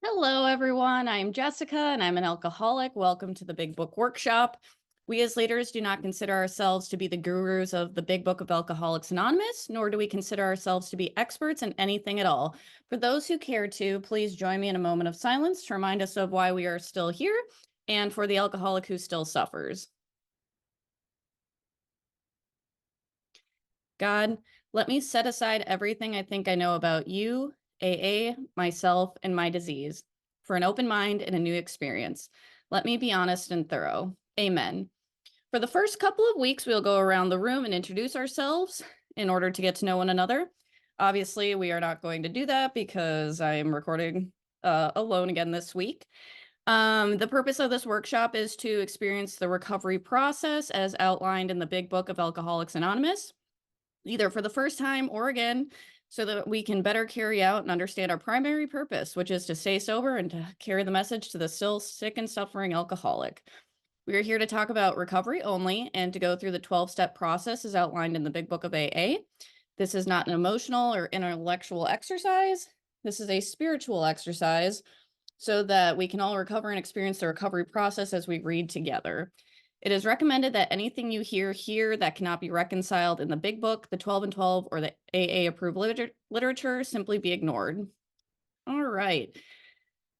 Hello, everyone. I'm Jessica, and I'm an alcoholic. Welcome to the Big Book Workshop. We as leaders do not consider ourselves to be the gurus of the Big Book of Alcoholics Anonymous, nor do we consider ourselves to be experts in anything at all. For those who care to, please join me in a moment of silence to remind us of why we are still here, and for the alcoholic who still suffers. God, let me set aside everything I think I know about you, AA, myself, and my disease for an open mind and a new experience. Let me be honest and thorough. Amen. For the first couple of weeks, we'll go around the room and introduce ourselves in order to get to know one another. Obviously, we are not going to do that because I am recording alone again this week. The purpose of this workshop is to experience the recovery process as outlined in the Big Book of Alcoholics Anonymous, either for the first time or again, so that we can better carry out and understand our primary purpose, which is to stay sober and to carry the message to the still sick and suffering alcoholic. We are here to talk about recovery only and to go through the 12-step process as outlined in the Big Book of AA. This is not an emotional or intellectual exercise. This is a spiritual exercise so that we can all recover and experience the recovery process as we read together. It is recommended that anything you hear here that cannot be reconciled in the Big Book, the 12 and 12, or the AA approved literature simply be ignored. All right.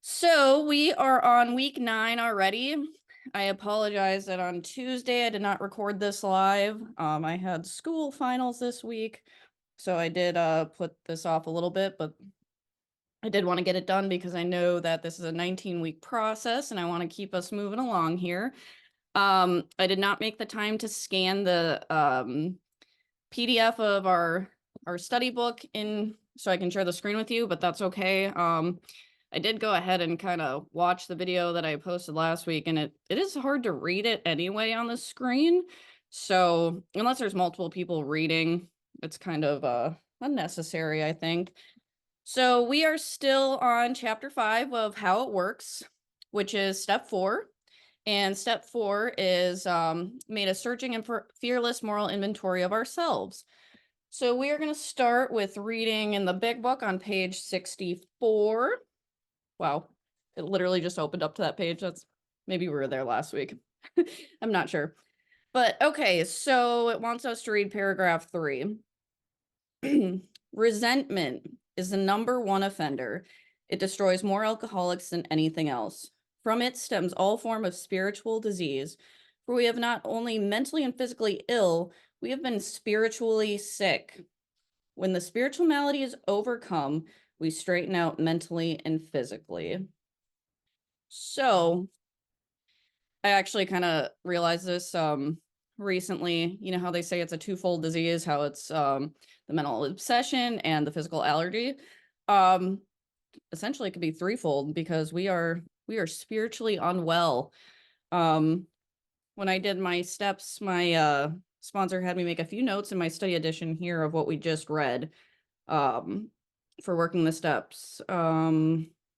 So we are on week 9 already. I apologize that on Tuesday I did not record this live. I had school finals this week, so I did put this off a little bit, but I did want to get it done because I know that this is a 19-week process and I want to keep us moving along here. I did not make the time to scan the PDF of our study book in so I can share the screen with you, but that's okay. I did go ahead and kind of watch the video that I posted last week, and it is hard to read it anyway on the screen. So unless there's multiple people reading, it's kind of unnecessary, I think. So we are still on chapter 5 of How It Works, which is step 4. And step 4 is made a searching and fearless moral inventory of ourselves. So we are going to start with reading in the Big Book on page 64. Wow, it literally just opened up to that page. Maybe we were there last week. I'm not sure. But okay, so it wants us to read paragraph 3. Resentment is the #1 offender. It destroys more alcoholics than anything else. From it stems all form of spiritual disease, for we have not only mentally and physically ill, we have been spiritually sick. When the spiritual malady is overcome, we straighten out mentally and physically. So I actually kind of realized this recently. You know how they say it's a twofold disease, how it's the mental obsession and the physical allergy. Essentially it could be threefold because we are spiritually unwell. When I did my steps, my sponsor had me make a few notes in my study edition here of what we just read for working the steps,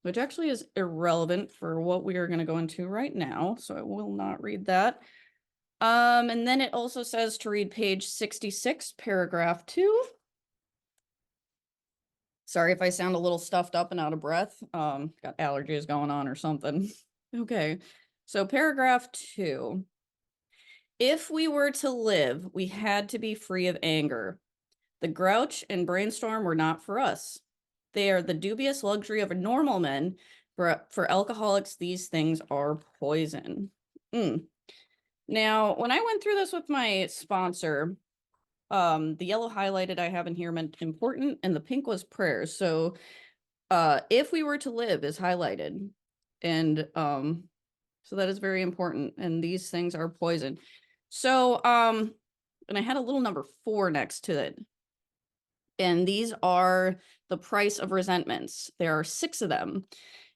which actually is irrelevant for what we are going to go into right now, so I will not read that. And then it also says to read page 66, paragraph 2. Sorry if I sound a little stuffed up and out of breath. Got allergies going on or something. Okay, so paragraph 2. If we were to live, we had to be free of anger. The grouch and brainstorm were not for us. They are the dubious luxury of normal men. For alcoholics, these things are poison. Now, when I went through this with my sponsor, the yellow highlighted I have in here meant important, and the pink was prayers. So if we were to live is highlighted. And so that is very important. And these things are poison. So and I had a little number 4 next to it. And these are the price of resentments. There are 6 of them.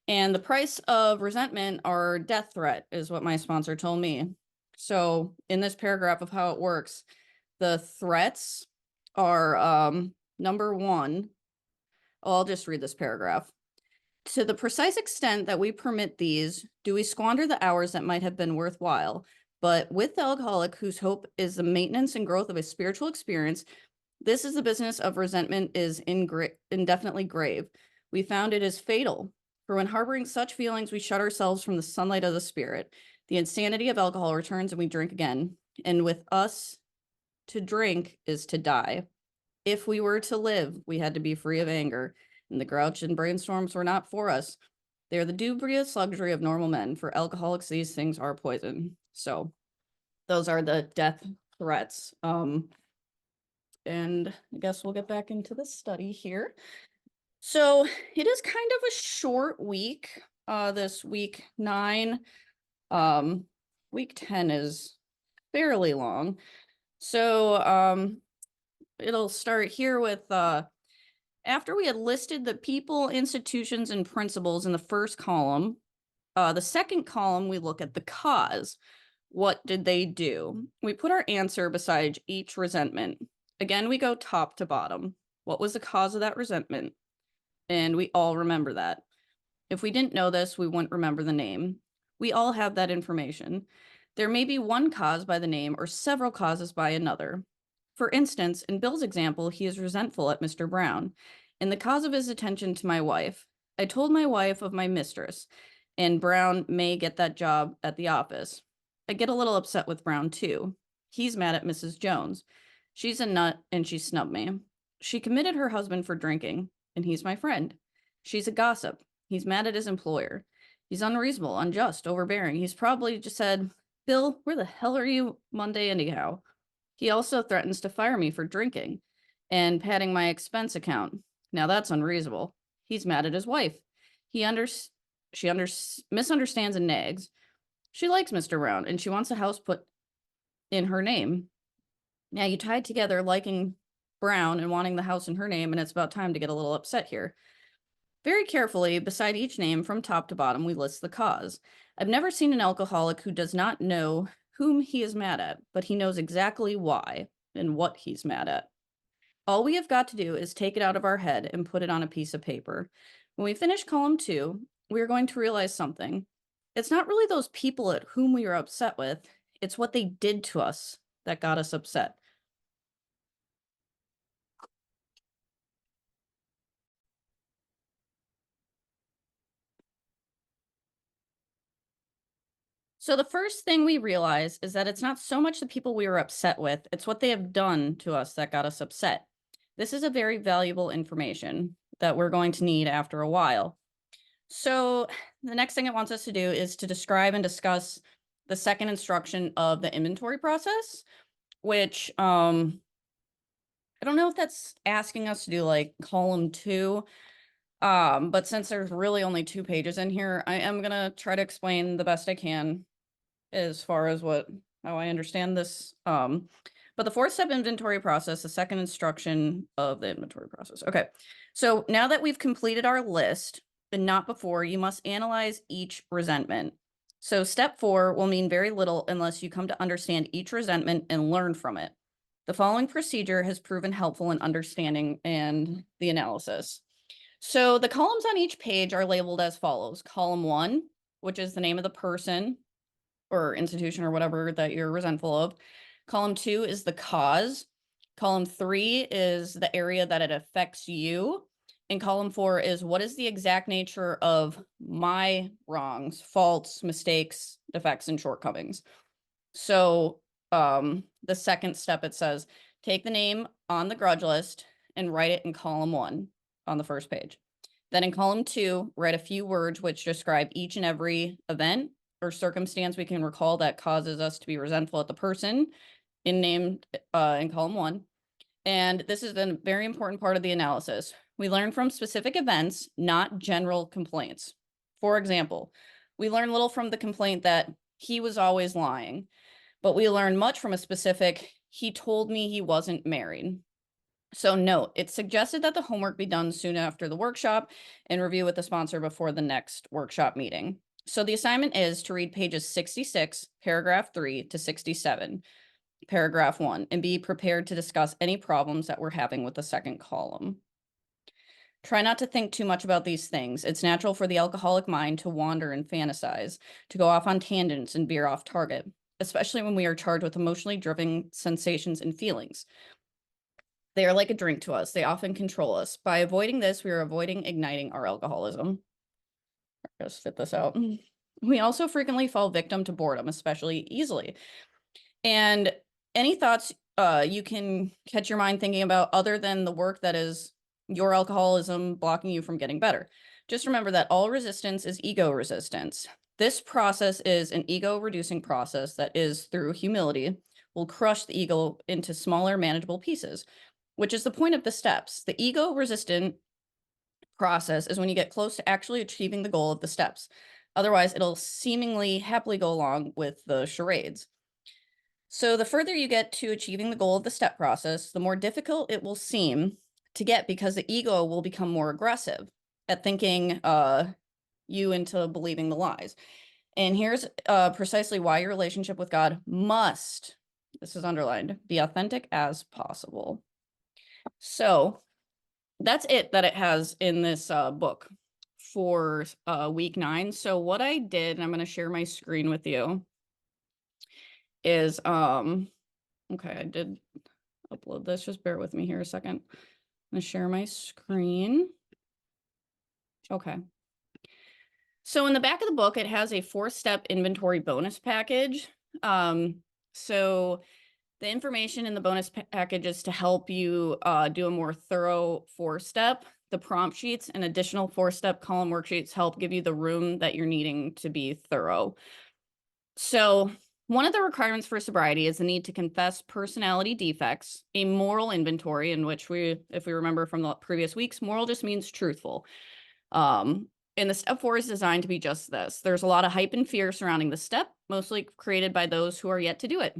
And the price of resentment are death threat, is what my sponsor told me. So in this paragraph of How It Works, the threats are number 1. I'll just read this paragraph. To the precise extent that we permit these, do we squander the hours that might have been worthwhile. But with the alcoholic whose hope is the maintenance and growth of a spiritual experience, this is the business of resentment is indefinitely grave. We found it is fatal, For when harboring such feelings, we shut ourselves from the sunlight of the spirit. The insanity of alcohol returns and we drink again. And with us, to drink is to die. If we were to live, we had to be free of anger, and the grouch and brainstorms were not for us. They are the dubious luxury of normal men. For alcoholics, these things are poison. So those are the death threats. And I guess we'll get back into the study here. So it is kind of a short week, this week 9. Week 10 is fairly long. So it'll start here with after we had listed the people, institutions, and principles in the first column, the second column, we look at the cause. What did they do? We put our answer beside each resentment. Again, we go top to bottom. What was the cause of that resentment? And we all remember that. If we didn't know this, we wouldn't remember the name. We all have that information. There may be one cause by the name or several causes by another. For instance, in Bill's example, he is resentful at Mr. Brown. In the cause of his attention to my wife, I told my wife of my mistress, and Brown may get that job at the office. I get a little upset with Brown too. He's mad at Mrs. Jones. She's a nut and she snubbed me. She committed her husband for drinking, and he's my friend. She's a gossip. He's mad at his employer. He's unreasonable, unjust, overbearing. He's probably just said, Bill, where the hell are you Monday anyhow? He also threatens to fire me for drinking and padding my expense account. Now that's unreasonable. He's mad at his wife. She misunderstands and nags. She likes Mr. Brown and she wants a house put in her name. Now you tied together liking Brown and wanting the house in her name, and it's about time to get a little upset here. Very carefully, beside each name from top to bottom, we list the cause. I've never seen an alcoholic who does not know whom he is mad at, but he knows exactly why and what he's mad at. All we have got to do is take it out of our head and put it on a piece of paper. When we finish column 2, we are going to realize something. It's not really those people at whom we are upset with, it's what they did to us that got us upset. So the first thing we realize is that it's not so much the people we were upset with, it's what they have done to us that got us upset. This is a very valuable information that we're going to need after a while. So the next thing it wants us to do is to describe and discuss the second instruction of the inventory process, which I don't know if that's asking us to do like column 2. But since there's really only 2 pages in here, I am gonna try to explain the best I can as far as how I understand this. But the 4th step inventory process, the second instruction of the inventory process. Okay, so now that we've completed our list, but not before, you must analyze each resentment. So step 4 will mean very little unless you come to understand each resentment and learn from it. The following procedure has proven helpful in understanding and the analysis. So the columns on each page are labeled as follows. Column 1, which is the name of the person or institution or whatever that you're resentful of. Column 2 is the cause. Column 3 is the area that it affects you. And column 4 is what is the exact nature of my wrongs, faults, mistakes, defects, and shortcomings. So the second step, it says, take the name on the grudge list and write it in column 1 on the first page. Then in column 2, write a few words which describe each and every event or circumstance we can recall that causes us to be resentful at the person in column 1. And this is a very important part of the analysis. We learn from specific events, not general complaints. For example, we learn little from the complaint that he was always lying, but we learn much from a specific, he told me he wasn't married. So note, it's suggested that the homework be done soon after the workshop and review with the sponsor before the next workshop meeting. So the assignment is to read pages 66, paragraph 3 to 67, paragraph 1, and be prepared to discuss any problems that we're having with the second column. Try not to think too much about these things. It's natural for the alcoholic mind to wander and fantasize, to go off on tangents and veer off target, especially when we are charged with emotionally driven sensations and feelings. They are like a drink to us. They often control us. By avoiding this, we are avoiding igniting our alcoholism. Just spit this out. We also frequently fall victim to boredom, especially easily. And any thoughts you can catch your mind thinking about other than the work that is your alcoholism blocking you from getting better. Just remember that all resistance is ego resistance. This process is an ego reducing process that is through humility will crush the ego into smaller manageable pieces, which is the point of the steps. The ego resistant process is when you get close to actually achieving the goal of the steps. Otherwise, it'll seemingly happily go along with the charades. So the further you get to achieving the goal of the step process, the more difficult it will seem to get because the ego will become more aggressive at thinking you into believing the lies. And here's precisely why your relationship with God must, this is underlined, be authentic as possible. So that's it that it has in this book for week 9. So what I did, and I'm going to share my screen with you, is okay, I did upload this. Just bear with me here a second. I'm going to share my screen. Okay. So in the back of the book, it has a 4-step inventory bonus package. So the information in the bonus package is to help you do a more thorough 4-step. The prompt sheets and additional 4-step column worksheets help give you the room that you're needing to be thorough. So one of the requirements for sobriety is the need to confess personality defects, a moral inventory in which if we remember from the previous weeks, moral just means truthful. And the step 4 is designed to be just this. There's a lot of hype and fear surrounding the step, mostly created by those who are yet to do it.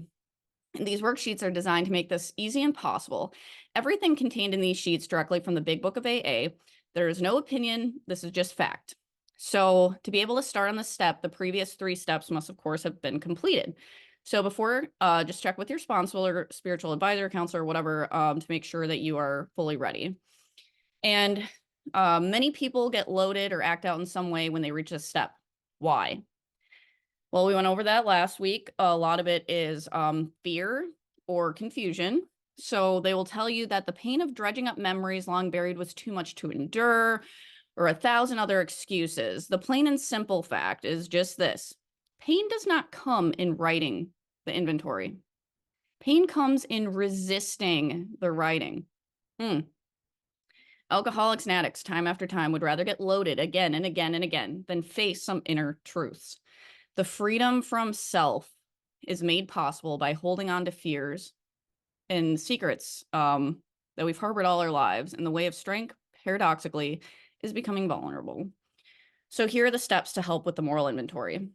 And these worksheets are designed to make this easy and possible. Everything contained in these sheets directly from the Big Book of AA. There is no opinion. This is just fact. So to be able to start on this step, the previous 3 steps must, of course, have been completed. So before, just check with your sponsor or spiritual advisor, counselor, whatever, to make sure that you are fully ready. And many people get loaded or act out in some way when they reach this step. Why? Well, we went over that last week. A lot of it is fear or confusion. So they will tell you that the pain of dredging up memories long buried was too much to endure, or 1,000 other excuses. The plain and simple fact is just this. Pain does not come in writing the inventory. Pain comes in resisting the writing. Alcoholics and addicts, time after time, would rather get loaded again and again and again than face some inner truths. The freedom from self is made possible by holding on to fears and secrets that we've harbored all our lives. And the way of strength, paradoxically, is becoming vulnerable. So here are the steps to help with the moral inventory.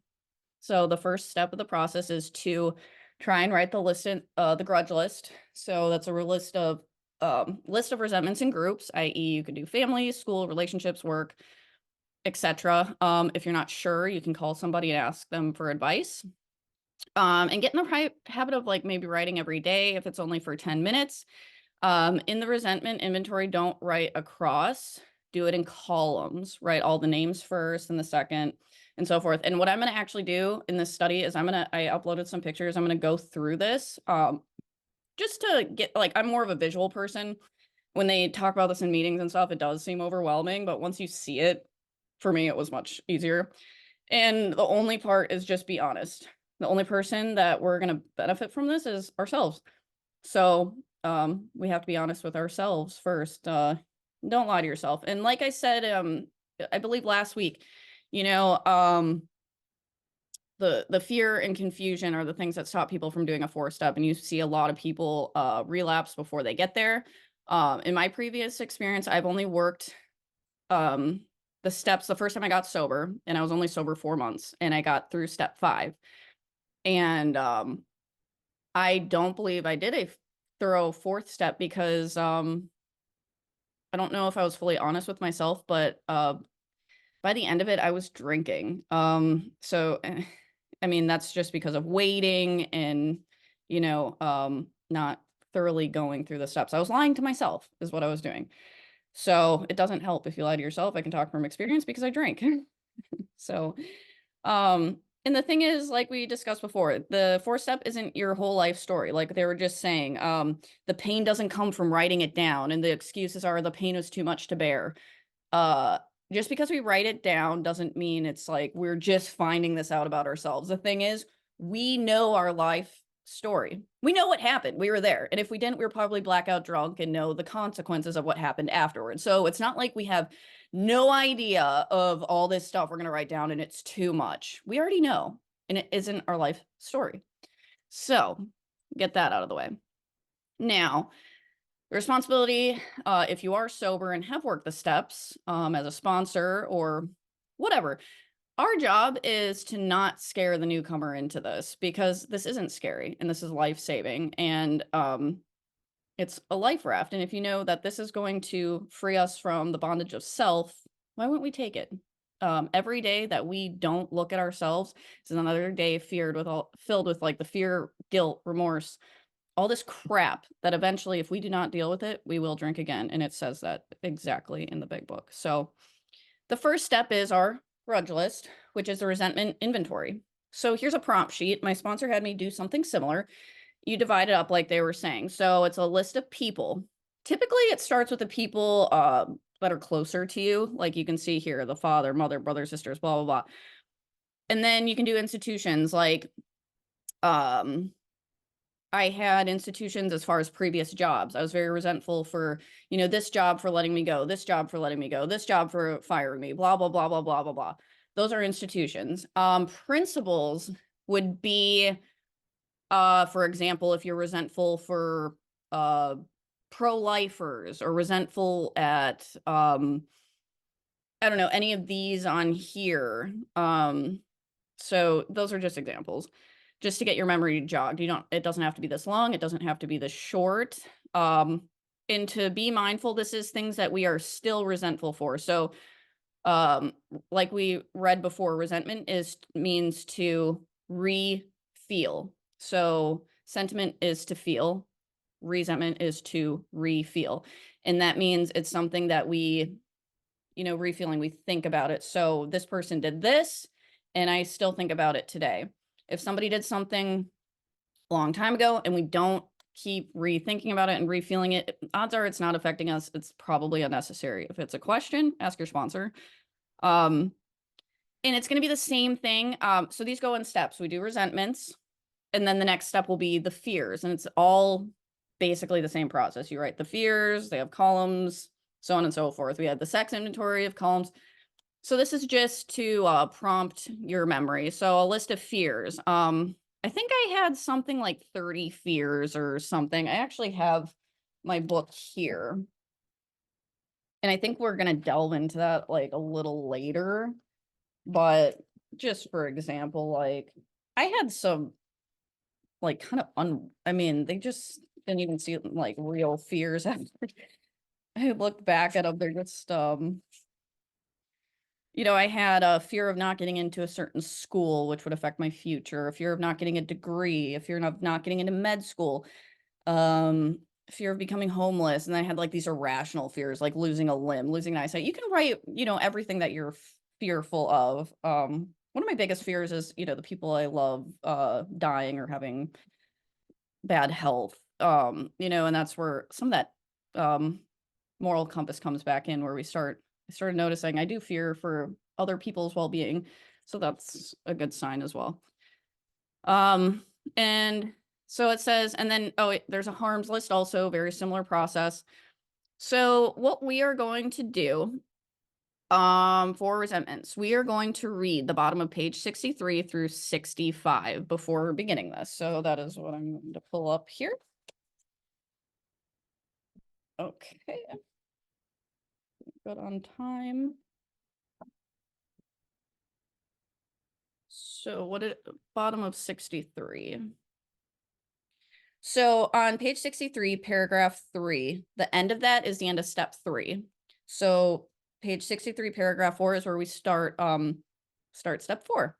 So the first step of the process is to try and write the the grudge list. So that's a list of resentments in groups, i.e. you could do family, school, relationships, work, etc. If you're not sure, you can call somebody and ask them for advice. And get in the habit of like maybe writing every day if it's only for 10 minutes. In the resentment inventory, don't write across, do it in columns, write all the names first and the second and so forth. And what I'm going to actually do in this study is I uploaded some pictures. I'm going to go through this just to get I'm more of a visual person. When they talk about this in meetings and stuff, it does seem overwhelming, but once you see it, for me, it was much easier. And the only part is just be honest. The only person that we're going to benefit from this is ourselves. So we have to be honest with ourselves first. Don't lie to yourself. And like I said, I believe last week, the fear and confusion are the things that stop people from doing a 4-step. And you see a lot of people relapse before they get there. In my previous experience, I've only worked the steps the first time I got sober, and I was only sober 4 months, and I got through step 5. And I don't believe I did a thorough 4th step because I don't know if I was fully honest with myself, but by the end of it, I was drinking. So, I mean, that's just because of waiting and, not thoroughly going through the steps. I was lying to myself is what I was doing. So it doesn't help if you lie to yourself. I can talk from experience because I drink. So, and the thing is, like we discussed before, the 4-step isn't your whole life story. Like they were just saying, the pain doesn't come from writing it down, and the excuses are the pain was too much to bear. just because we write it down doesn't mean it's like we're just finding this out about ourselves. The thing is, we know our life story. We know what happened. We were there. And if we didn't, we were probably blackout drunk and know the consequences of what happened afterwards. So it's not like we have no idea of all this stuff we're going to write down and it's too much. We already know, and it isn't our life story. So get that out of the way. Now, the responsibility, if you are sober and have worked the steps as a sponsor or whatever, our job is to not scare the newcomer into this, because this isn't scary and this is life-saving, and it's a life raft. And if you know that this is going to free us from the bondage of self, why wouldn't we take it? Every day that we don't look at ourselves is another day filled with like the fear, guilt, remorse, all this crap that eventually, if we do not deal with it, we will drink again. And it says that exactly in the big book. So the first step is our grudge list, which is a resentment inventory. So here's a prompt sheet. My sponsor had me do something similar. You divide it up like they were saying. So it's a list of people. Typically, it starts with the people that are closer to you. Like you can see here, the father, mother, brother, sisters, blah, blah, blah. And then you can do institutions like I had institutions as far as previous jobs. I was very resentful for, this job for letting me go, this job for letting me go, this job for firing me, blah, blah, blah, blah, blah, blah, blah. Those are institutions. Principles would be, for example, if you're resentful for pro-lifers or resentful at, I don't know, any of these on here. So those are just examples, just to get your memory jogged. It doesn't have to be this long. It doesn't have to be this short. And to be mindful, this is things that we are still resentful for. So, like we read before, resentment means to re-feel. So sentiment is to feel, resentment is to re-feel. And that means it's something that we, re-feeling, we think about it. So this person did this, and I still think about it today. If somebody did something a long time ago and we don't keep rethinking about it and refeeling it, odds are it's not affecting us. It's probably unnecessary. If it's a question, ask your sponsor. And it's going to be the same thing. So these go in steps. We do resentments, and then the next step will be the fears. And it's all basically the same process. You write the fears, they have columns, so on and so forth. We had the sex inventory of columns. So this is just to prompt your memory. So a list of fears. I think I had something like 30 fears or something. I actually have my book here. And I think we're going to delve into that like a little later. But just for example, like I had some like kind of they just didn't even see like real fears after I looked back at them. They're just I had a fear of not getting into a certain school, which would affect my future, a fear of not getting a degree, a fear of not getting into med school, fear of becoming homeless. And then I had like these irrational fears, like losing a limb, losing an eyesight. You can write, everything that you're fearful of. One of my biggest fears is, the people I love dying or having bad health, and that's where some of that moral compass comes back in, where I started noticing I do fear for other people's well-being. So that's a good sign as well. And so it says, and then, there's a harms list also, very similar process. So what we are going to do for resentments, we are going to read the bottom of page 63 through 65 before beginning this. So that is what I'm going to pull up here. Okay. Good on time. So bottom of 63. So on page 63, paragraph 3, the end of that is the end of step 3. So page 63, paragraph 4 is where we start step 4.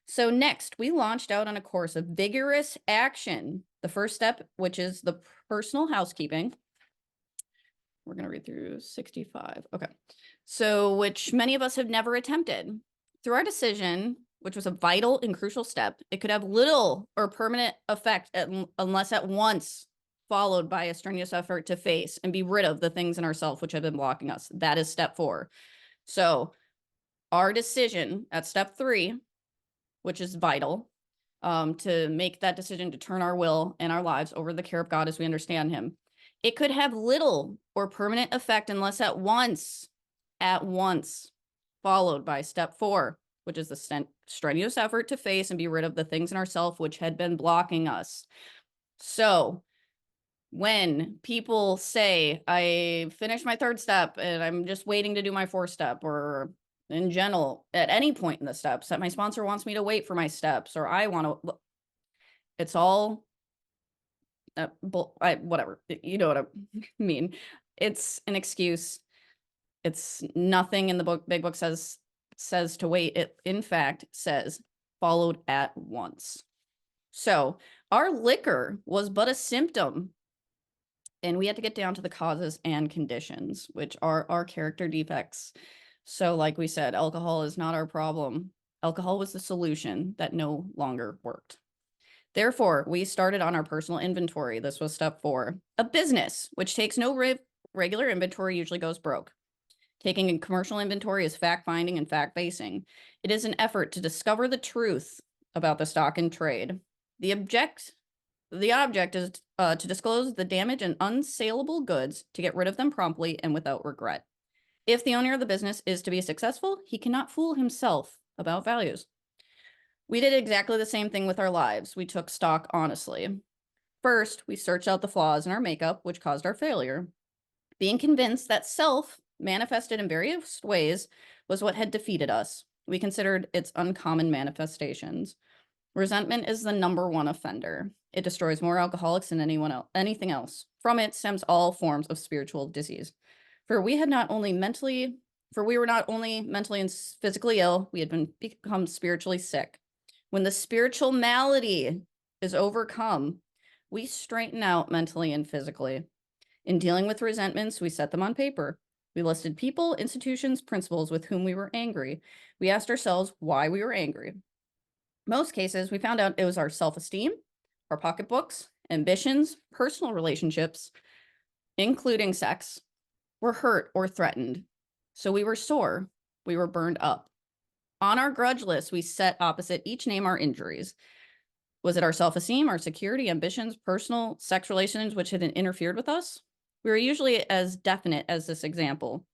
So next, we launched out on a course of vigorous action. The first step, which is the personal housekeeping. We're going to read through 65. Okay. So, which many of us have never attempted. Through our decision, which was a vital and crucial step, it could have little or permanent effect unless at once followed by a strenuous effort to face and be rid of the things in ourselves which have been blocking us. That is step 4. So Our decision at step 3, which is vital, to make that decision to turn our will and our lives over the care of God as we understand him. It could have little or permanent effect unless at once, followed by step 4, which is the strenuous effort to face and be rid of the things in ourself which had been blocking us. So when people say, I finished my 3rd step and I'm just waiting to do my 4th step, or in general, at any point in the steps that my sponsor wants me to wait for my steps, or I want to, it's all, whatever, you know what I mean. It's an excuse. It's nothing in the book, Big Book says to wait. It, in fact, says followed at once. So our liquor was but a symptom, and we had to get down to the causes and conditions, which are our character defects. So like we said, alcohol is not our problem. Alcohol was the solution that no longer worked. Therefore, we started on our personal inventory. This was step 4. A business which takes no regular inventory usually goes broke. Taking a commercial inventory is fact-finding and fact-basing. It is an effort to discover the truth about the stock in trade. The object is to disclose the damaged and unsaleable goods to get rid of them promptly and without regret. If the owner of the business is to be successful, he cannot fool himself about values. We did exactly the same thing with our lives. We took stock honestly. First, we searched out the flaws in our makeup, which caused our failure. Being convinced that self, manifested in various ways, was what had defeated us. We considered its uncommon manifestations. Resentment is the number 1 offender. It destroys more alcoholics than anything else. From it stems all forms of spiritual disease. For we were not only mentally and physically ill, we had become spiritually sick. When the spiritual malady is overcome, we straighten out mentally and physically. In dealing with resentments, we set them on paper. We listed people, institutions, principles with whom we were angry. We asked ourselves why we were angry. Most cases, we found out it was our self-esteem, our pocketbooks, ambitions, personal relationships, including sex, were hurt or threatened. So we were sore. We were burned up. On our grudge list, we set opposite each name our injuries. Was it our self-esteem, our security, ambitions, personal, sex relations which had interfered with us? We were usually as definite as this example.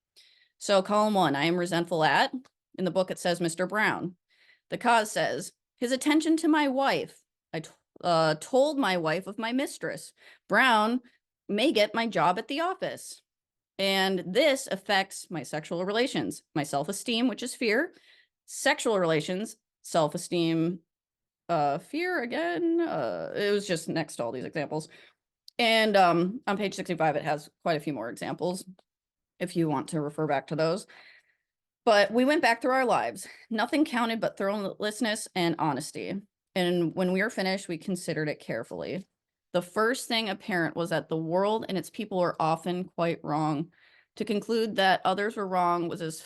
So column 1, I am resentful at, in the book it says Mr. Brown. The cause says, his attention to my wife. I told my wife of my mistress. Brown may get my job at the office. And this affects my sexual relations, my self-esteem, which is fear, sexual relations, self-esteem, fear again. It was just next to all these examples. And on page 65, it has quite a few more examples if you want to refer back to those. But we went back through our lives. Nothing counted but thoroughness and honesty. And when we were finished, we considered it carefully. The first thing apparent was that the world and its people are often quite wrong. To conclude that others were wrong was as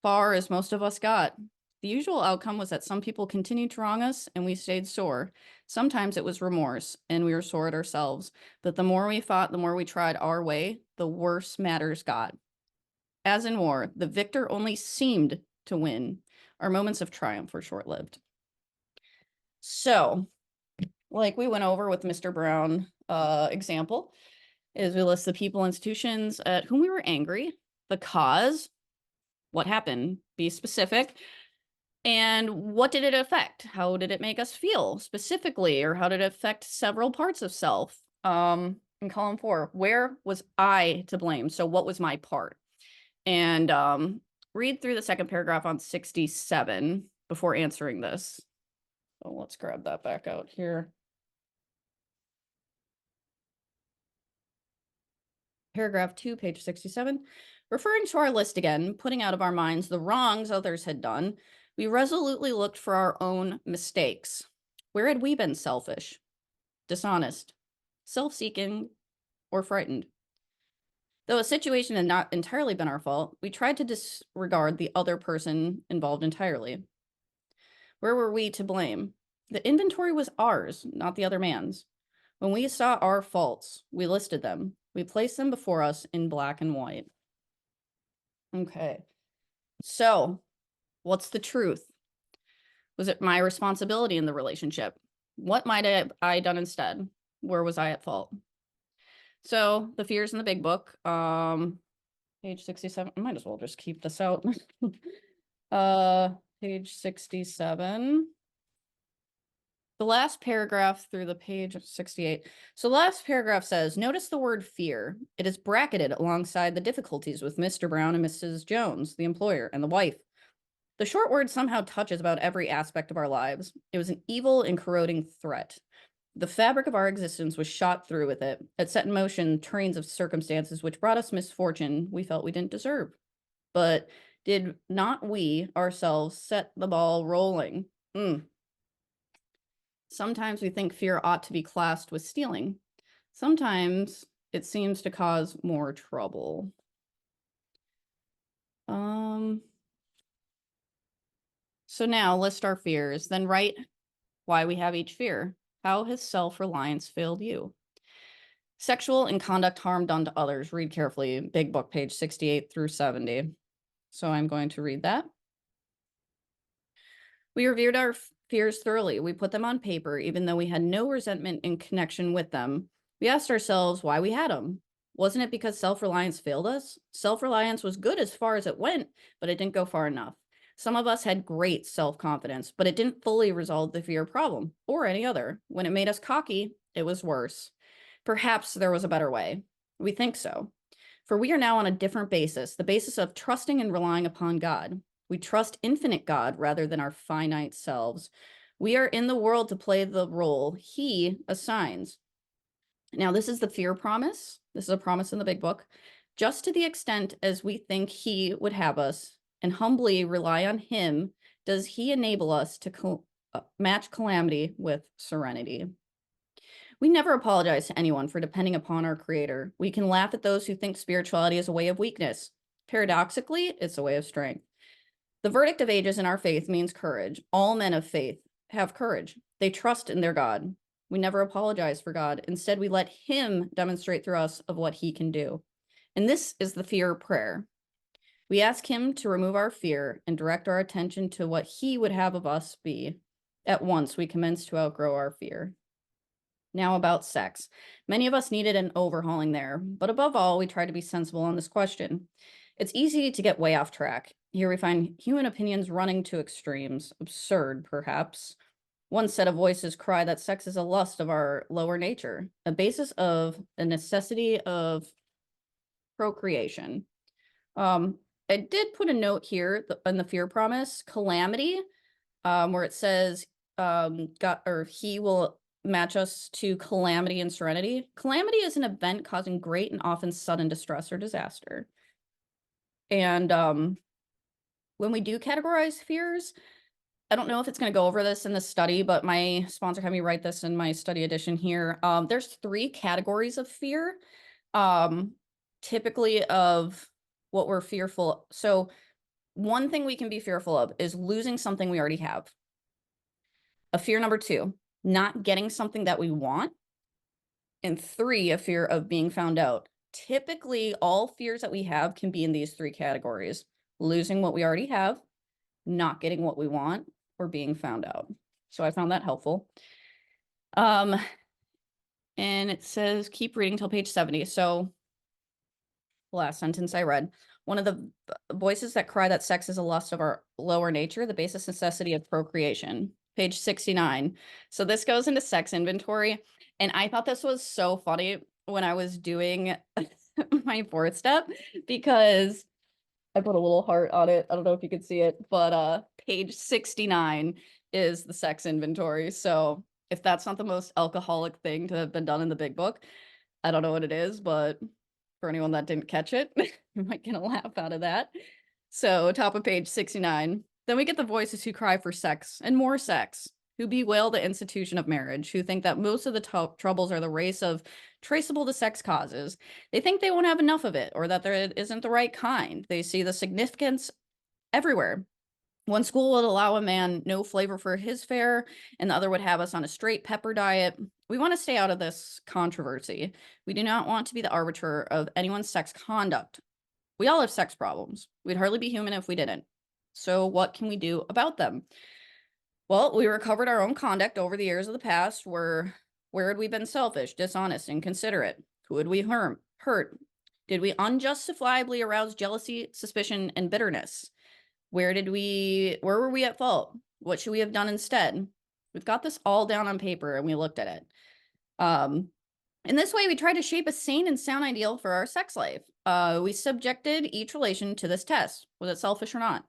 far as most of us got. The usual outcome was that some people continued to wrong us and we stayed sore. Sometimes it was remorse and we were sore at ourselves. But the more we fought, the more we tried our way, the worse matters got. As in war, the victor only seemed to win. Our moments of triumph were short-lived. So, like we went over with Mr. Brown example, is we list the people, institutions at whom we were angry, the cause, what happened, be specific, and what did it affect? How did it make us feel specifically, or how did it affect several parts of self? In column 4, where was I to blame? So what was my part? And read through the second paragraph on 67 before answering this. So let's grab that back out here. Paragraph 2, page 67. Referring to our list again, putting out of our minds the wrongs others had done, we resolutely looked for our own mistakes. Where had we been selfish, dishonest, self-seeking, or frightened? Though a situation had not entirely been our fault, we tried to disregard the other person involved entirely. Where were we to blame? The inventory was ours, not the other man's. When we saw our faults, we listed them. We placed them before us in black and white. Okay. So What's the truth? Was it my responsibility in the relationship? What might have I done instead? Where was I at fault? So the fears in the big book, page 67. I might as well just keep this out. Page 67. The last paragraph through the page of 68. So the last paragraph says, notice the word fear. It is bracketed alongside the difficulties with Mr. Brown and Mrs. Jones, the employer and the wife. The short word somehow touches about every aspect of our lives. It was an evil and corroding threat. The fabric of our existence was shot through with it. It set in motion trains of circumstances which brought us misfortune we felt we didn't deserve. But did not we ourselves set the ball rolling? Sometimes we think fear ought to be classed with stealing. Sometimes it seems to cause more trouble. So now list our fears, then write why we have each fear. How has self-reliance failed you? Sexual and conduct harm done to others. Read carefully. Big book, page 68 through 70. So I'm going to read that. We reviewed our fears thoroughly. We put them on paper, even though we had no resentment in connection with them. We asked ourselves why we had them. Wasn't it because self-reliance failed us? Self-reliance was good as far as it went, but it didn't go far enough. Some of us had great self-confidence, but it didn't fully resolve the fear problem, or any other. When it made us cocky, it was worse. Perhaps there was a better way. We think so. For we are now on a different basis, the basis of trusting and relying upon God. We trust infinite God rather than our finite selves. We are in the world to play the role He assigns. Now, this is the fear promise. This is a promise in the big book. Just to the extent as we think He would have us and humbly rely on Him, does He enable us to match calamity with serenity. We never apologize to anyone for depending upon our Creator. We can laugh at those who think spirituality is a way of weakness. Paradoxically, it's a way of strength. The verdict of ages in our faith means courage. All men of faith have courage. They trust in their God. We never apologize for God. Instead, we let Him demonstrate through us of what He can do. And this is the fear prayer. We ask Him to remove our fear and direct our attention to what He would have of us be. At once, we commence to outgrow our fear. Now about sex. Many of us needed an overhauling there, but above all, we try to be sensible on this question. It's easy to get way off track. Here we find human opinions running to extremes, absurd perhaps. One set of voices cry that sex is a lust of our lower nature, a basis of a necessity of procreation. I did put a note here in the fear promise, calamity, where it says God or He will match us to calamity and serenity. Calamity is an event causing great and often sudden distress or disaster. And when we do categorize fears, I don't know if it's going to go over this in the study, but my sponsor had me write this in my study edition here. There's 3 categories of fear, typically of what we're fearful. So one thing we can be fearful of is losing something we already have. A fear number 2, not getting something that we want. And 3, a fear of being found out. Typically, all fears that we have can be in these 3 categories: losing what we already have, not getting what we want, or being found out. So I found that helpful. And it says, keep reading till page 70. So the last sentence I read, one of the voices that cry that sex is a lust of our lower nature, the basis necessity of procreation. Page 69. So this goes into sex inventory. And I thought this was so funny when I was doing my 4th step, because I put a little heart on it. I don't know if you could see it, but page 69 is the sex inventory. So if that's not the most alcoholic thing to have been done in the big book, I don't know what it is, but for anyone that didn't catch it, you might get a laugh out of that. So top of page 69. Then we get the voices who cry for sex and more sex, who bewail the institution of marriage, who think that most of the troubles are the race of traceable to sex causes. They think they won't have enough of it, or that there isn't the right kind. They see the significance everywhere. One school would allow a man no flavor for his fare, and the other would have us on a straight pepper diet. We want to stay out of this controversy. We do not want to be the arbiter of anyone's sex conduct. We all have sex problems. We'd hardly be human if we didn't. So what can we do about them? Well, we recovered our own conduct over the years of the past. Where had we been selfish, dishonest, inconsiderate? Who had we hurt? Did we unjustifiably arouse jealousy, suspicion, and bitterness? Where were we at fault? What should we have done instead? We've got this all down on paper and we looked at it. In this way, we tried to shape a sane and sound ideal for our sex life. We subjected each relation to this test. Was it selfish or not?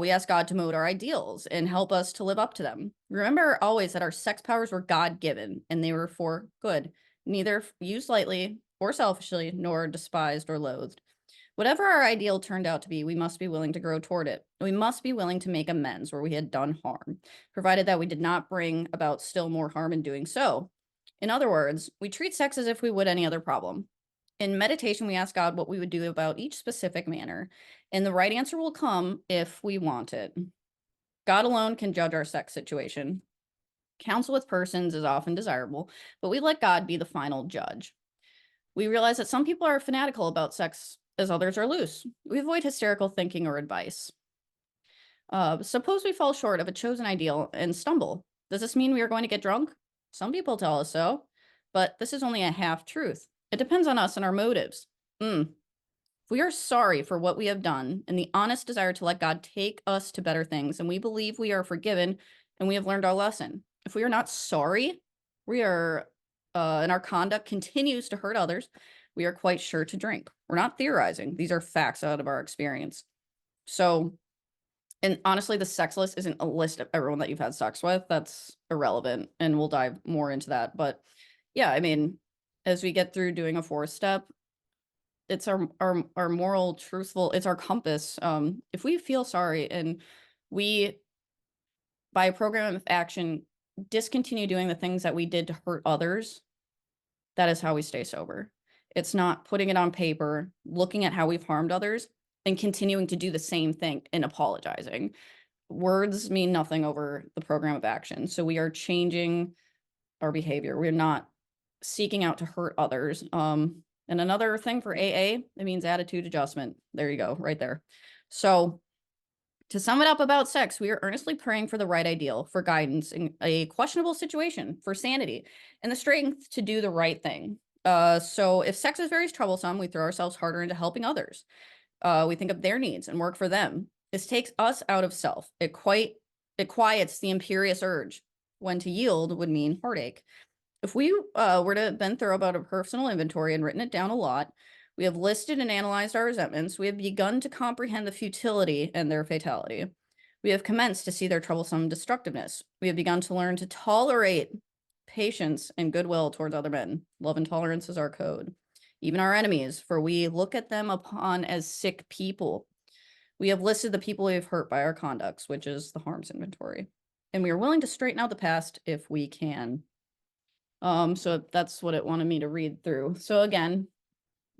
We asked God to mold our ideals and help us to live up to them. Remember always that our sex powers were God-given and they were for good, neither used lightly or selfishly, nor despised or loathed. Whatever our ideal turned out to be, we must be willing to grow toward it. We must be willing to make amends where we had done harm, provided that we did not bring about still more harm in doing so. In other words, we treat sex as if we would any other problem. In meditation, we ask God what we would do about each specific manner, and the right answer will come if we want it. God alone can judge our sex situation. Counsel with persons is often desirable, but we let God be the final judge. We realize that some people are fanatical about sex as others are loose. We avoid hysterical thinking or advice. Suppose we fall short of a chosen ideal and stumble. Does this mean we are going to get drunk? Some people tell us so, but this is only a half truth. It depends on us and our motives. If we are sorry for what we have done and the honest desire to let God take us to better things, and we believe we are forgiven and we have learned our lesson. If we are not sorry, we are, and our conduct continues to hurt others, we are quite sure to drink. We're not theorizing. These are facts out of our experience. So, and honestly, the sex list isn't a list of everyone that you've had sex with. That's irrelevant, and we'll dive more into that. But yeah, I mean, as we get through doing a 4th step, it's our moral, truthful, it's our compass. If we feel sorry and we, by a program of action, discontinue doing the things that we did to hurt others, that is how we stay sober. It's not putting it on paper, looking at how we've harmed others, and continuing to do the same thing and apologizing. Words mean nothing over the program of action. So we are changing our behavior. We're not seeking out to hurt others. And another thing for AA, it means attitude adjustment. There you go, right there. So to sum it up about sex, we are earnestly praying for the right ideal, for guidance in a questionable situation, for sanity, and the strength to do the right thing. So if sex is very troublesome, we throw ourselves harder into helping others. We think of their needs and work for them. This takes us out of self. It quiets the imperious urge, when to yield would mean heartache. If we were to have been thorough about a personal inventory and written it down a lot, we have listed and analyzed our resentments. We have begun to comprehend the futility and their fatality. We have commenced to see their troublesome destructiveness. We have begun to learn to tolerate patience and goodwill towards other men. Love and tolerance is our code. Even our enemies, for we look at them upon as sick people. We have listed the people we have hurt by our conducts, which is the harms inventory. And we are willing to straighten out the past if we can. So that's what it wanted me to read through. So again,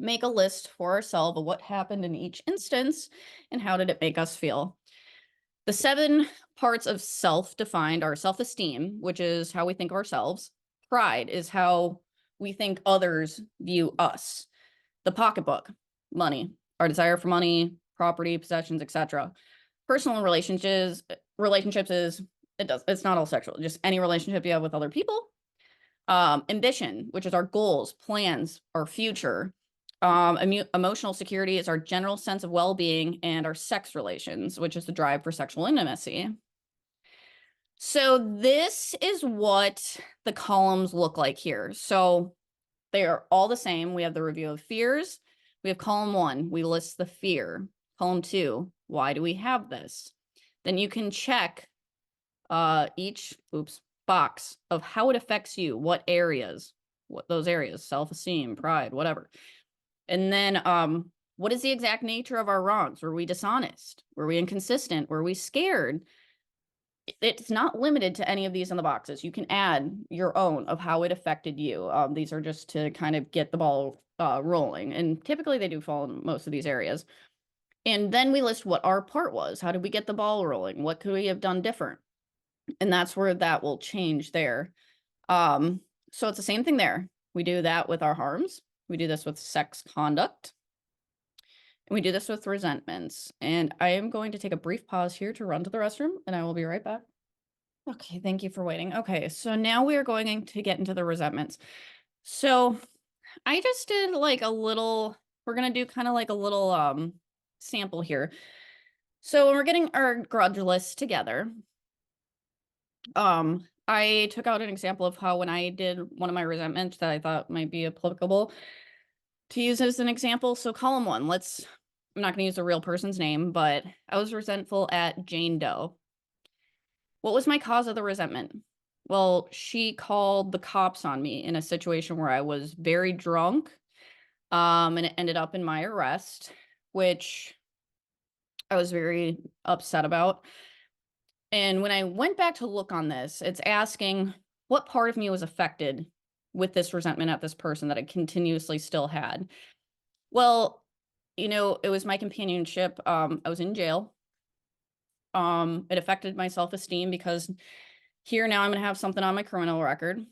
make a list for ourselves of what happened in each instance and how did it make us feel. The 7 parts of self defined are self-esteem, which is how we think of ourselves. Pride is how we think others view us. The pocketbook, money, our desire for money, property, possessions, etc. Personal relationships is, it's not all sexual, just any relationship you have with other people. Ambition, which is our goals, plans, our future. Emotional security is our general sense of well-being, and our sex relations, which is the drive for sexual intimacy. So this is what the columns look like here. So they are all the same. We have the review of fears. We have column 1, we list the fear. Column 2, why do we have this? Then you can check each box of how it affects you, what areas, what those areas, self-esteem, pride, whatever. And then what is the exact nature of our wrongs? Were we dishonest? Were we inconsistent? Were we scared? It's not limited to any of these in the boxes. You can add your own of how it affected you. These are just to kind of get the ball rolling. And typically they do fall in most of these areas. And then we list what our part was. How did we get the ball rolling? What could we have done different? And that's where that will change there. So it's the same thing there. We do that with our harms. We do this with sex conduct. And we do this with resentments. And I am going to take a brief pause here to run to the restroom, and I will be right back. Okay, thank you for waiting. Okay, so now we are going to get into the resentments. So I just did like a little, we're gonna do kind of like a little sample here. So when we're getting our grudge list together, I took out an example of how when I did one of my resentments that I thought might be applicable to use as an example. So column one, I'm not gonna use a real person's name, but I was resentful at Jane Doe. What was my cause of the resentment? Well, she called the cops on me in a situation where I was very drunk, and it ended up in my arrest, which I was very upset about. And when I went back to look on this, it's asking what part of me was affected with this resentment at this person that I continuously still had. Well, it was my companionship. I was in jail. It affected my self-esteem because here now I'm gonna have something on my criminal record.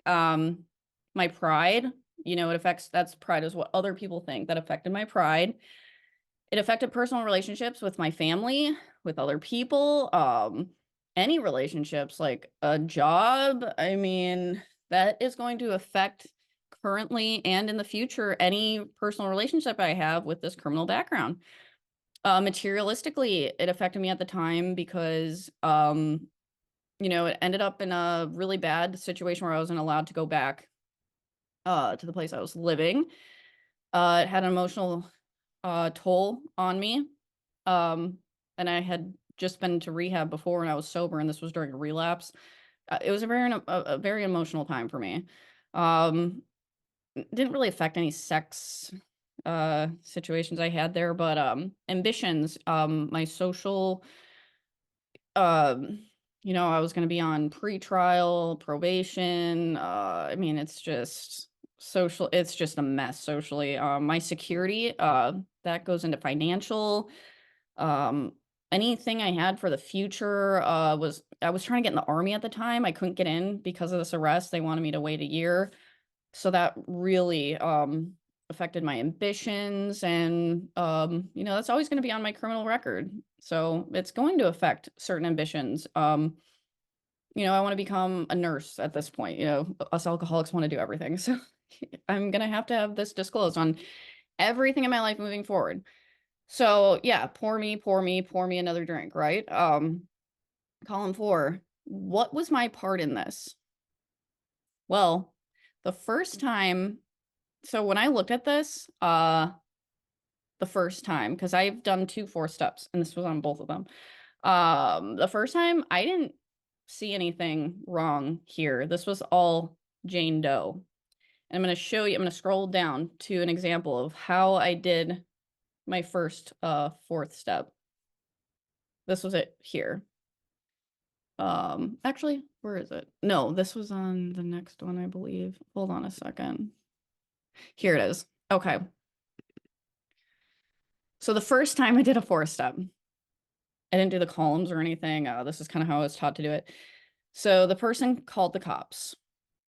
My pride, it affects that's pride is what other people think. That affected my pride. It affected personal relationships with my family, with other people, any relationships, like a job. I mean, that is going to affect currently and in the future any personal relationship I have with this criminal background. Materialistically, it affected me at the time because it ended up in a really bad situation where I wasn't allowed to go back to the place I was living. It had an emotional toll on me. And I had just been to rehab before when I was sober, and this was during a relapse. It was a very emotional time for me. Um, didn't really affect any sex situations I had there, but ambitions, my social I was going to be on pretrial, probation. I mean, it's just a mess socially. My security, that goes into financial. Um, anything I had for the future, I was trying to get in the army at the time. I couldn't get in because of this arrest. They wanted me to wait a year. So that really, affected my ambitions and, that's always going to be on my criminal record. So it's going to affect certain ambitions. I want to become a nurse at this point. Us alcoholics want to do everything. So I'm going to have this disclosed on everything in my life moving forward. So yeah, pour me another drink, right? Column four, what was my part in this? Well, the first time, so when I looked at this, the first time, because I've done 2 4 steps, and this was on both of them. The first time I didn't see anything wrong here. This was all Jane Doe. And I'm going to show you, I'm going to scroll down to an example of how I did my first 4th step. This was it here. Actually, where is it? No, this was on the next one, I believe. Hold on a second. Here it is. Okay. So the first time I did a 4th step, I didn't do the columns or anything. This is kind of how I was taught to do it. So the person called the cops.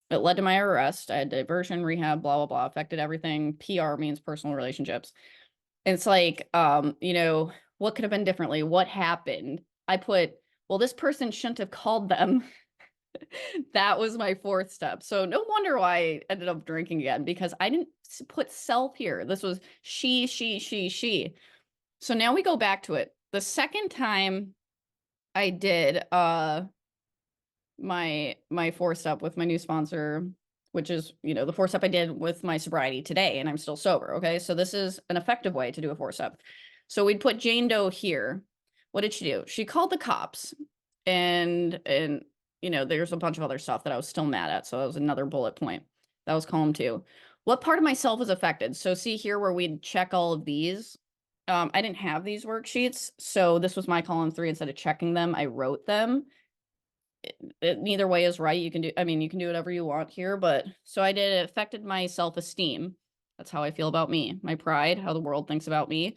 It led to my arrest. I had diversion, rehab, blah, blah, blah, affected everything. PR means personal relationships. And it's like, what could have been differently? What happened? I put, well, this person shouldn't have called them. That was my 4th step. So no wonder why I ended up drinking again, because I didn't put self here. This was she. So now we go back to it. The second time I did my 4th step with my new sponsor, which is, the 4th step I did with my sobriety today, and I'm still sober. Okay. So this is an effective way to do a 4th step. So we'd put Jane Doe here. What did she do? She called the cops, and there's a bunch of other stuff that I was still mad at. So that was another bullet point. That was column 2. What part of myself was affected? So see here where we'd check all of these. I didn't have these worksheets, so this was my column 3. Instead of checking them, I wrote them. Neither way is right. You can do whatever you want here, but so I did, it affected my self-esteem. That's how I feel about me, my pride, how the world thinks about me,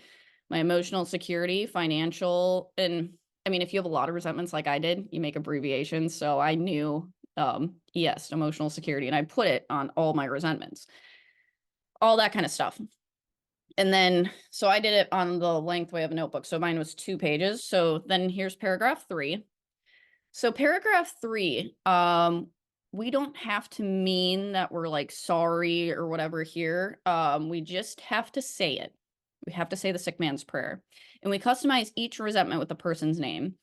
my emotional security, financial, and if you have a lot of resentments like I did, you make abbreviations. So I knew yes, emotional security, and I put it on all my resentments, all that kind of stuff. And then, so I did it on the length way of a notebook. So mine was 2 pages. So then here's paragraph 3. So paragraph 3, we don't have to mean that we're like sorry or whatever here. We just have to say it. We have to say the sick man's prayer. And we customize each resentment with the person's name.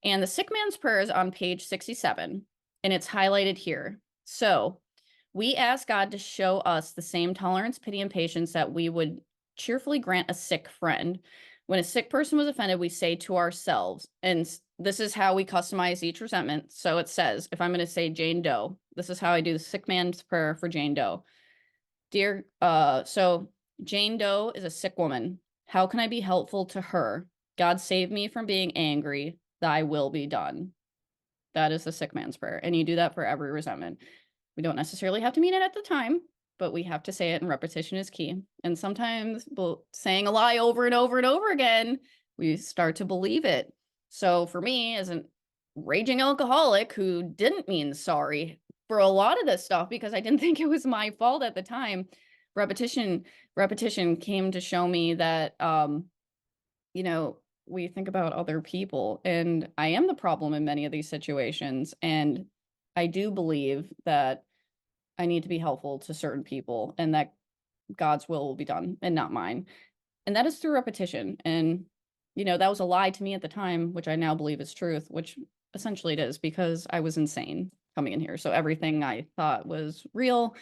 And the sick man's prayer is on page 67, and it's highlighted here. So we ask God to show us the same tolerance, pity, and patience that we would cheerfully grant a sick friend. When a sick person was offended, we say to ourselves, and this is how we customize each resentment. So it says, if I'm going to say Jane Doe, this is how I do the sick man's prayer for Jane Doe. Dear, so Jane Doe is a sick woman. How can I be helpful to her? God save me from being angry. Thy will be done. That is the sick man's prayer. And you do that for every resentment. We don't necessarily have to mean it at the time, but we have to say it, and repetition is key. And sometimes saying a lie over and over and over again, we start to believe it. So for me, as a raging alcoholic who didn't mean sorry for a lot of this stuff because I didn't think it was my fault at the time, repetition came to show me that you know, we think about other people, and I am the problem in many of these situations. And I do believe that I need to be helpful to certain people and that God's will be done and not mine. And that is through repetition. And, that was a lie to me at the time, which I now believe is truth, which essentially it is because I was insane coming in here. So everything I thought was real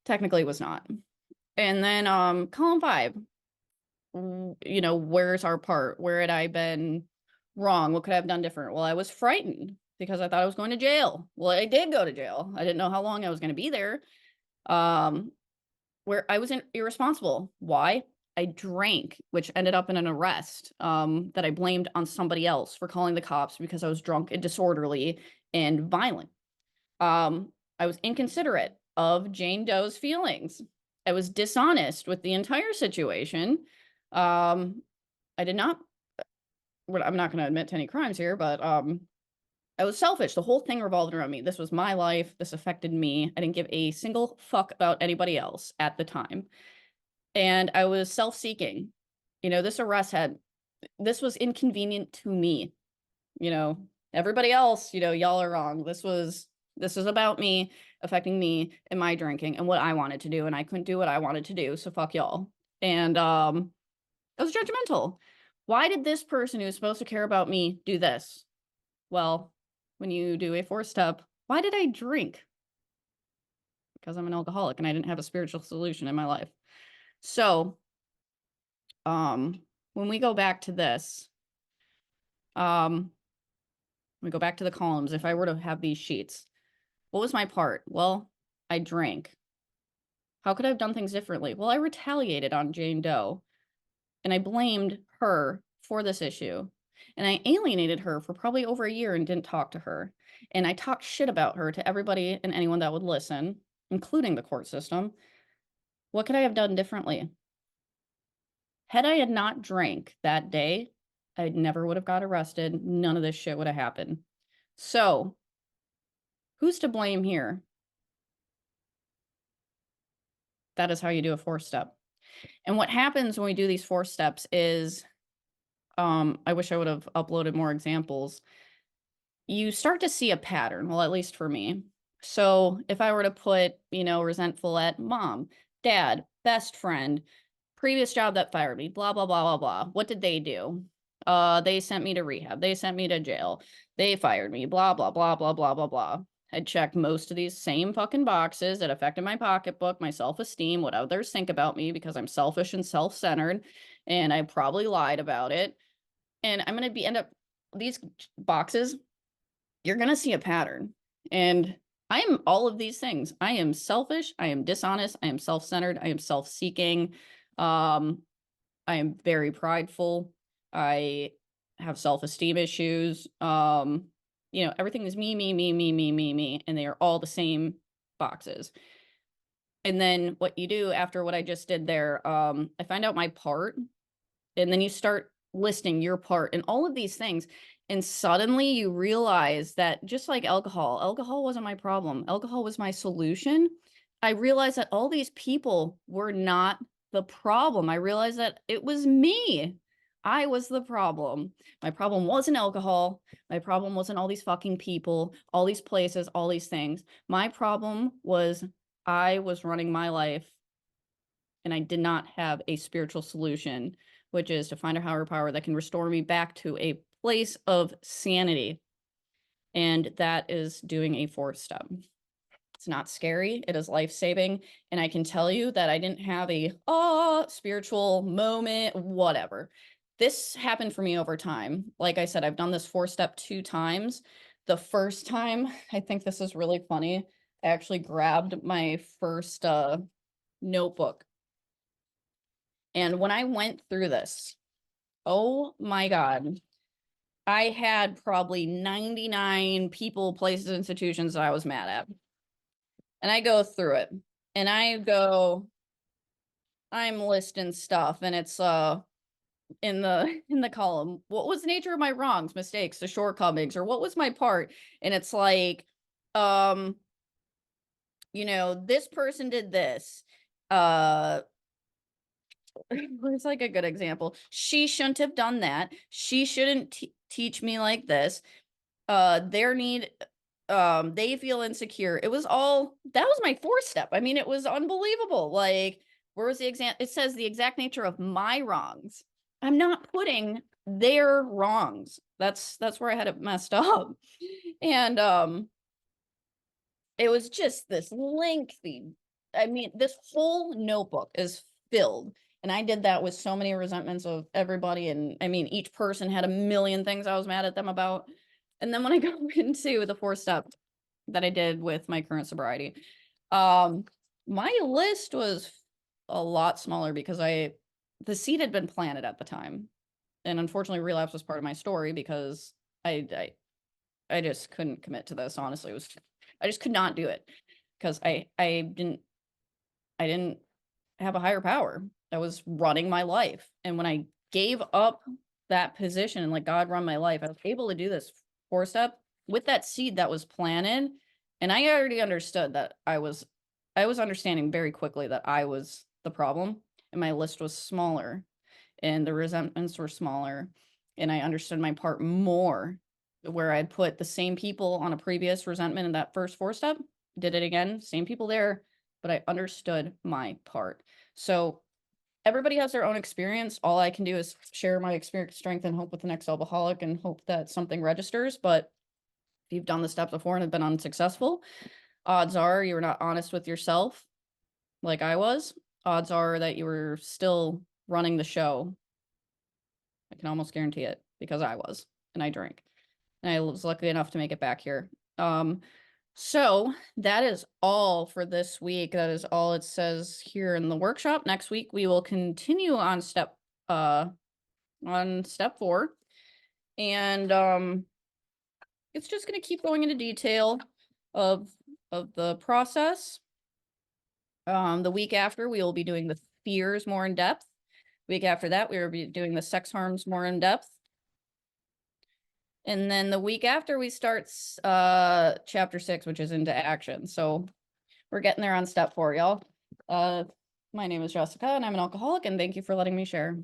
technically was not. And then column 5, where's our part? Where had I been wrong? What could I have done different? Well, I was frightened because I thought I was going to jail. Well, I did go to jail. I didn't know how long I was going to be there. Where I was irresponsible. Why? I drank, which ended up in an arrest that I blamed on somebody else for calling the cops because I was drunk and disorderly and violent. I was inconsiderate of Jane Doe's feelings. I was dishonest with the entire situation. I did not, I'm not going to admit to any crimes here, but I was selfish. The whole thing revolved around me. This was my life. This affected me. I didn't give a single fuck about anybody else at the time. And I was self-seeking. This arrest this was inconvenient to me. Everybody else, y'all are wrong. This was about me, affecting me and my drinking and what I wanted to do. And I couldn't do what I wanted to do. So fuck y'all. And I was judgmental. Why did this person who's supposed to care about me do this? Well, when you do a 4-step, why did I drink? Because I'm an alcoholic and I didn't have a spiritual solution in my life. So, when we go back to this, we go back to the columns. If I were to have these sheets, what was my part? Well, I drank. How could I have done things differently? Well, I retaliated on Jane Doe and I blamed her for this issue. And I alienated her for probably over a year and didn't talk to her. And I talked shit about her to everybody and anyone that would listen, including the court system. What could I have done differently? Had I had not drank that day, I never would have got arrested. None of this shit would have happened. So, who's to blame here? That is how you do a 4-step. And what happens when we do these 4 steps is, I wish I would have uploaded more examples. You start to see a pattern, well, at least for me. So if I were to put, resentful at mom, dad, best friend, previous job that fired me, blah, blah, blah, blah, blah. What did they do? They sent me to rehab. They sent me to jail. They fired me, blah, blah, blah, blah, blah, blah, blah. I checked most of these same fucking boxes that affected my pocketbook, my self-esteem, what others think about me because I'm selfish and self-centered, and I probably lied about it. And I'm going to end up these boxes, you're going to see a pattern. And I am all of these things. I am selfish. I am dishonest. I am self-centered. I am self-seeking. I am very prideful. I have self-esteem issues. Everything is me, me, me, me, me, me, me, and they are all the same boxes. And then what you do after what I just did there, I find out my part, and then you start listing your part and all of these things. And suddenly you realize that just like alcohol wasn't my problem. Alcohol was my solution. I realized that all these people were not the problem. I realized that it was me. I was the problem. My problem wasn't alcohol. My problem wasn't all these fucking people, all these places, all these things. My problem was I was running my life and I did not have a spiritual solution, which is to find a higher power that can restore me back to a place of sanity. And that is doing a 4th step. It's not scary. It is life-saving. And I can tell you that I didn't have a, spiritual moment, whatever. This happened for me over time. Like I said, I've done this 4-step 2 times. The first time, I think this is really funny. I actually grabbed my first notebook. And when I went through this, oh my God, I had probably 99 people, places, institutions that I was mad at. And I go through it and I'm listing stuff and it's in the column, what was the nature of my wrongs, mistakes, the shortcomings, or what was my part? And it's like, this person did this. It's like a good example. She shouldn't have done that. She shouldn't teach me like this. They feel insecure. It was all, that was my 4th step. I mean, it was unbelievable. Like, where was the example? It says the exact nature of my wrongs. I'm not putting their wrongs. That's where I had it messed up. And it was just this lengthy, I mean, this whole notebook is filled. And I did that with so many resentments of everybody. And I mean, each person had a million things I was mad at them about. And then when I go into the 4th step that I did with my current sobriety, my list was a lot smaller because the seed had been planted at the time. And unfortunately, relapse was part of my story because I just couldn't commit to this. Honestly, I just could not do it because I didn't have a higher power. I was running my life. And when I gave up that position and let God run my life, I was able to do this 4 step with that seed that was planted. And I already understood that I was understanding very quickly that I was the problem and my list was smaller and the resentments were smaller. And I understood my part more, where I'd put the same people on a previous resentment in that first 4 step, did it again, same people there, but I understood my part. So everybody has their own experience. All I can do is share my experience, strength, and hope with the next alcoholic and hope that something registers. But if you've done the steps before and have been unsuccessful, odds are you were not honest with yourself like I was. Odds are that you were still running the show. I can almost guarantee it because I was, and I drank. And I was lucky enough to make it back here. So that is all for this week. That is all it says here in the workshop. Next week, we will continue on step 4. And it's just going to keep going into detail of the process. The week after, we will be doing the fears more in depth. Week after that, we will be doing the sex harms more in depth. And then the week after we start chapter 6, which is into action. So we're getting there on step 4, y'all. My name is Jessica and I'm an alcoholic, and thank you for letting me share.